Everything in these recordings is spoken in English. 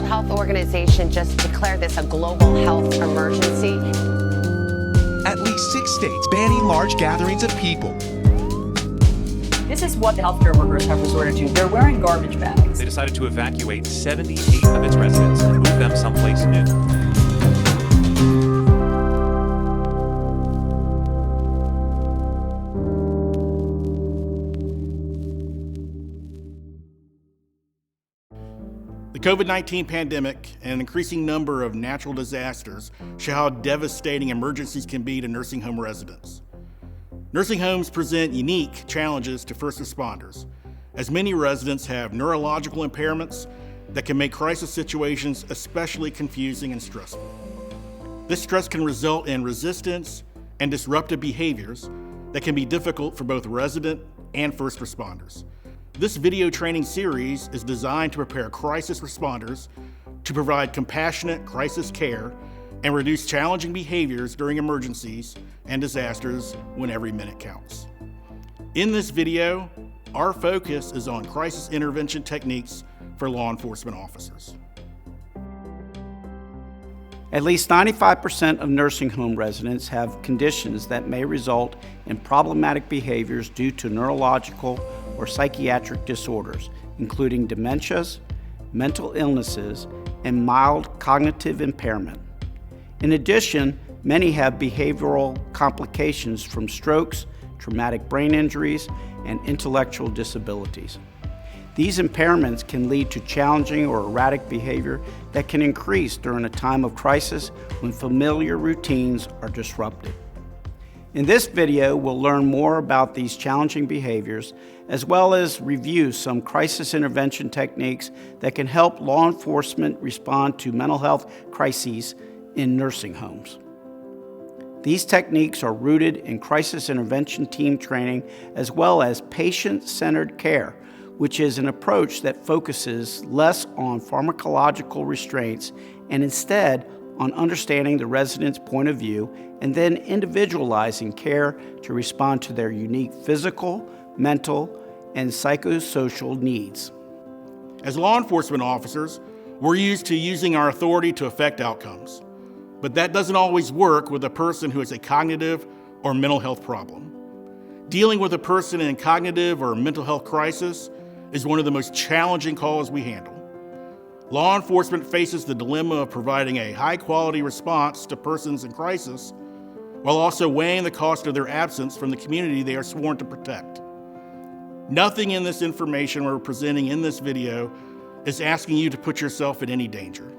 Health Organization just declared this a global health emergency. At least 6 states banning large gatherings of people. This is what the healthcare workers have resorted to. They're wearing garbage bags. They decided to evacuate 78 of its residents and move them someplace new. The COVID-19 pandemic and an increasing number of natural disasters show how devastating emergencies can be to nursing home residents. Nursing homes present unique challenges to first responders, as many residents have neurological impairments that can make crisis situations especially confusing and stressful. This stress can result in resistance and disruptive behaviors that can be difficult for both resident and first responders. This video training series is designed to prepare crisis responders to provide compassionate crisis care and reduce challenging behaviors during emergencies and disasters when every minute counts. In this video, our focus is on crisis intervention techniques for law enforcement officers. At least 95% of nursing home residents have conditions that may result in problematic behaviors due to neurological or psychiatric disorders, including dementias, mental illnesses, and mild cognitive impairment. In addition, many have behavioral complications from strokes, traumatic brain injuries, and intellectual disabilities. These impairments can lead to challenging or erratic behavior that can increase during a time of crisis when familiar routines are disrupted. In this video, we'll learn more about these challenging behaviors, as well as review some crisis intervention techniques that can help law enforcement respond to mental health crises in nursing homes. These techniques are rooted in crisis intervention team training, as well as patient-centered care, which is an approach that focuses less on pharmacological restraints and instead on understanding the resident's point of view and then individualizing care to respond to their unique physical, mental, and psychosocial needs. As law enforcement officers, we're used to using our authority to affect outcomes, but that doesn't always work with a person who has a cognitive or mental health problem. Dealing with a person in cognitive or mental health crisis is one of the most challenging calls we handle. Law enforcement faces the dilemma of providing a high-quality response to persons in crisis while also weighing the cost of their absence from the community they are sworn to protect. Nothing in this information we're presenting in this video is asking you to put yourself in any danger.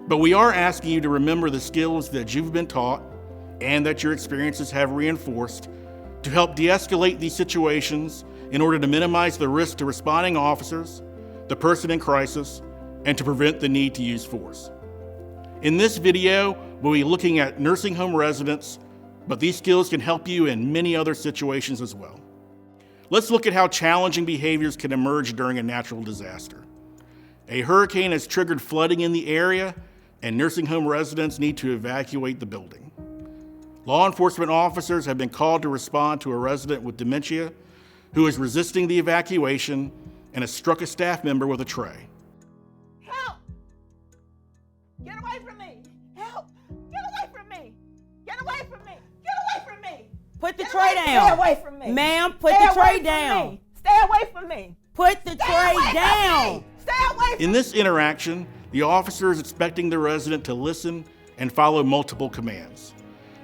But we are asking you to remember the skills that you've been taught and that your experiences have reinforced to help de-escalate these situations in order to minimize the risk to responding officers, the person in crisis, and to prevent the need to use force. In this video, we'll be looking at nursing home residents, but these skills can help you in many other situations as well. Let's look at how challenging behaviors can emerge during a natural disaster. A hurricane has triggered flooding in the area, and nursing home residents need to evacuate the building. Law enforcement officers have been called to respond to a resident with dementia who is resisting the evacuation and has struck a staff member with a tray. Help! Get away from me! Help! Get away from me! Get away from me! Get away from me! Put the tray down. Stay away from me. Ma'am, put the tray down. Stay away from me. Put the tray down. Stay away from me. In this interaction, the officer is expecting the resident to listen and follow multiple commands.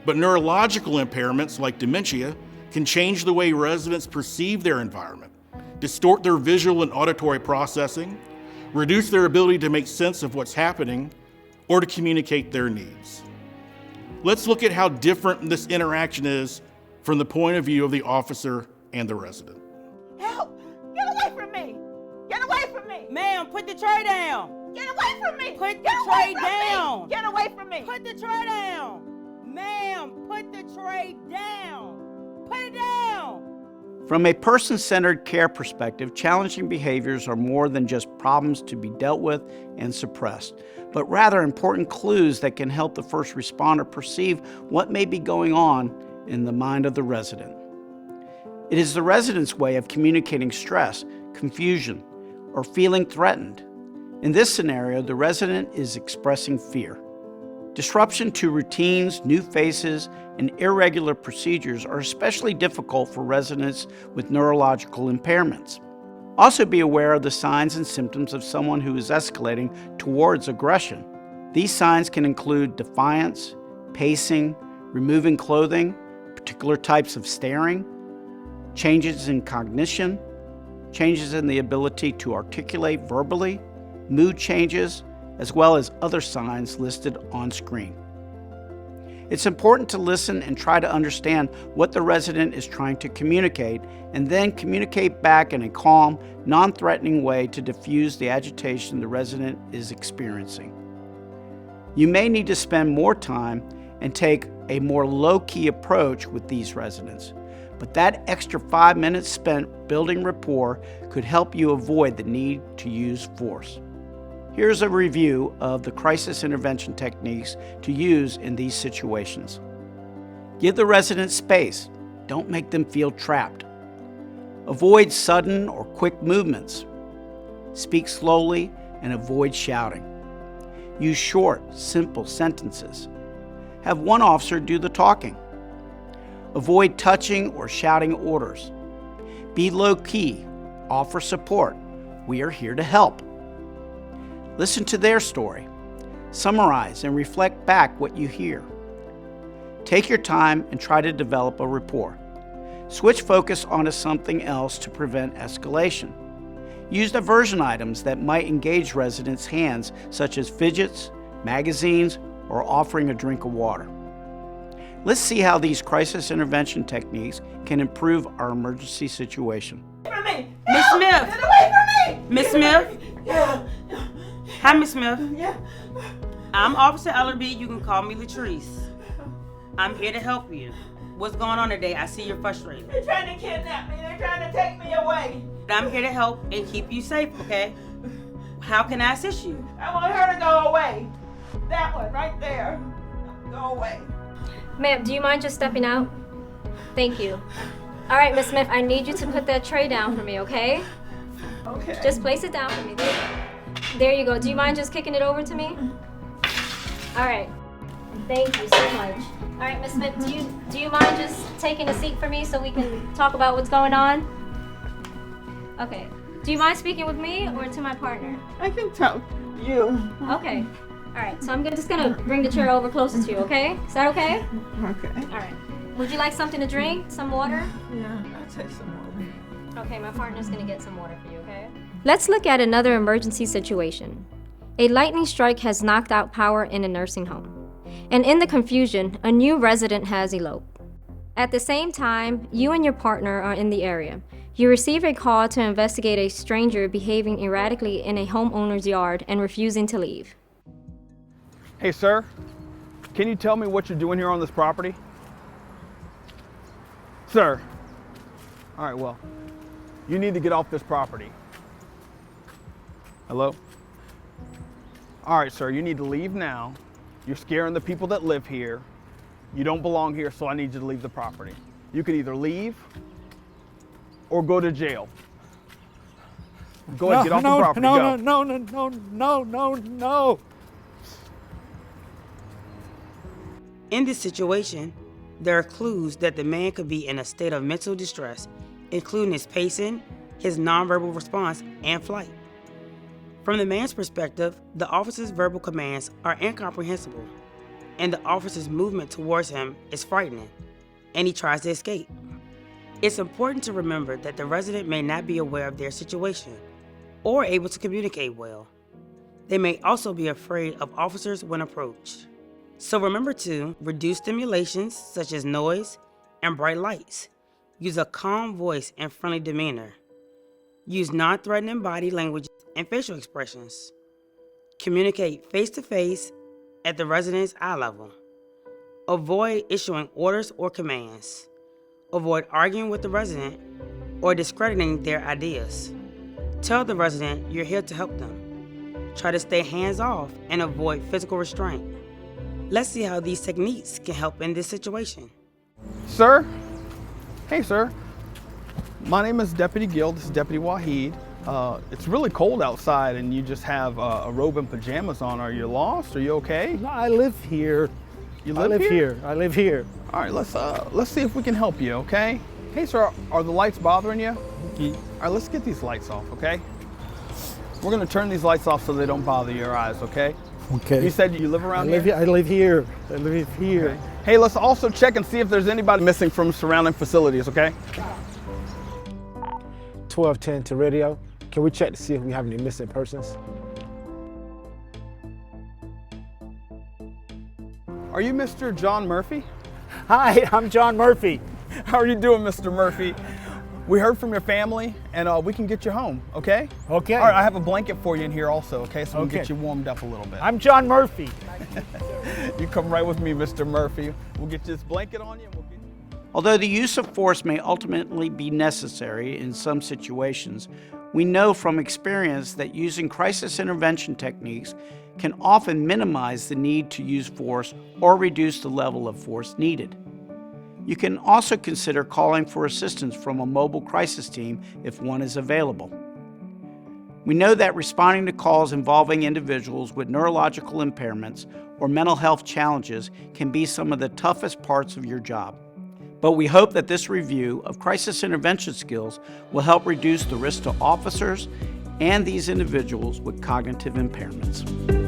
But neurological impairments like dementia can change the way residents perceive their environment, distort their visual and auditory processing, reduce their ability to make sense of what's happening, or to communicate their needs. Let's look at how different this interaction is from the point of view of the officer and the resident. Help! Get away from me! Get away from me! Ma'am, put the tray down. Get away from me! Put the tray down. Get away from me! Put the tray down. Ma'am, put the tray down. Put it down. From a person-centered care perspective, challenging behaviors are more than just problems to be dealt with and suppressed, but rather important clues that can help the first responder perceive what may be going on in the mind of the resident. It is the resident's way of communicating stress, confusion, or feeling threatened. In this scenario, the resident is expressing fear. Disruption to routines, new faces, and irregular procedures are especially difficult for residents with neurological impairments. Also be aware of the signs and symptoms of someone who is escalating towards aggression. These signs can include defiance, pacing, removing clothing, particular types of staring, changes in cognition, changes in the ability to articulate verbally, mood changes, as well as other signs listed on screen. It's important to listen and try to understand what the resident is trying to communicate, and then communicate back in a calm, non-threatening way to diffuse the agitation the resident is experiencing. You may need to spend more time and take a more low-key approach with these residents, but that extra 5 minutes spent building rapport could help you avoid the need to use force. Here's a review of the crisis intervention techniques to use in these situations. Give the resident space. Don't make them feel trapped. Avoid sudden or quick movements. Speak slowly and avoid shouting. Use short, simple sentences. Have one officer do the talking. Avoid touching or shouting orders. Be low-key. Offer support. We are here to help. Listen to their story. Summarize and reflect back what you hear. Take your time and try to develop a rapport. Switch focus onto something else to prevent escalation. Use diversion items that might engage residents' hands, such as fidgets, magazines, or offering a drink of water. Let's see how these crisis intervention techniques can improve our emergency situation. Miss Smith. Get away from me! Miss Smith. Yeah. Hi, Miss Smith. Yeah. I'm Officer Ellerby. You can call me Latrice. I'm here to help you. What's going on today? I see you're frustrated. They're trying to kidnap me. They're trying to take me away. I'm here to help and keep you safe, okay? How can I assist you? I want her to go away. That one right there. Go away. Ma'am, do you mind just stepping out? Thank you. All right, Miss Smith, I need you to put that tray down for me, okay? Okay. Just place it down for me. There you go. Do you mind just kicking it over to me? All right. Thank you so much. All right, Miss Smith, do you mind just taking a seat for me so we can talk about what's going on? Okay. Do you mind speaking with me or to my partner? I can tell you. Okay. All right. So I'm just gonna bring the chair over closer to you. Okay? Is that okay? Okay. All right. Would you like something to drink? Some water? Yeah, I'll take some more. Okay, my partner's gonna get some water for you, okay? Let's look at another emergency situation. A lightning strike has knocked out power in a nursing home. And in the confusion, a new resident has eloped. At the same time, you and your partner are in the area. You receive a call to investigate a stranger behaving erratically in a homeowner's yard and refusing to leave. Hey, sir, can you tell me what you're doing here on this property? Sir, all right, well, you need to get off this property. Hello? All right, sir, you need to leave now. You're scaring the people that live here. You don't belong here, so I need you to leave the property. You can either leave or go to jail. Go ahead, get off the property, go. No. In this situation, there are clues that the man could be in a state of mental distress, including his pacing, his nonverbal response, and flight. From the man's perspective, the officer's verbal commands are incomprehensible, and the officer's movement towards him is frightening, and he tries to escape. It's important to remember that the resident may not be aware of their situation or able to communicate well. They may also be afraid of officers when approached. So remember to reduce stimulations such as noise and bright lights. Use a calm voice and friendly demeanor. Use non-threatening body language and facial expressions. Communicate face-to-face at the resident's eye level. Avoid issuing orders or commands. Avoid arguing with the resident or discrediting their ideas. Tell the resident you're here to help them. Try to stay hands-off and avoid physical restraint. Let's see how these techniques can help in this situation. Sir? Hey, sir. My name is Deputy Gill. This is Deputy Wahid. It's really cold outside and you just have a robe and pajamas on. Are you lost? Are you okay? No, I live here. You I live here. I live here. All right, let's see if we can help you, okay? Hey, sir, are the lights bothering you? Okay. All right, let's get these lights off, okay? We're gonna turn these lights off so they don't bother your eyes, okay? Okay. You said you live around here? I live here. I live here. Okay. Hey, let's also check and see if there's anybody missing from surrounding facilities, okay? 1210 to radio. Can we check to see if we have any missing persons? Are you Mr. John Murphy? Hi, I'm John Murphy. How are you doing, Mr. Murphy? We heard from your family and we can get you home, okay? Okay. All right, I have a blanket for you in here also, okay? So we can get you warmed up a little bit. I'm John Murphy. You come right with me, Mr. Murphy. We'll get this blanket on you and we'll get you. Although the use of force may ultimately be necessary in some situations, we know from experience that using crisis intervention techniques can often minimize the need to use force or reduce the level of force needed. You can also consider calling for assistance from a mobile crisis team if one is available. We know that responding to calls involving individuals with neurological impairments or mental health challenges can be some of the toughest parts of your job. But we hope that this review of crisis intervention skills will help reduce the risk to officers and these individuals with cognitive impairments.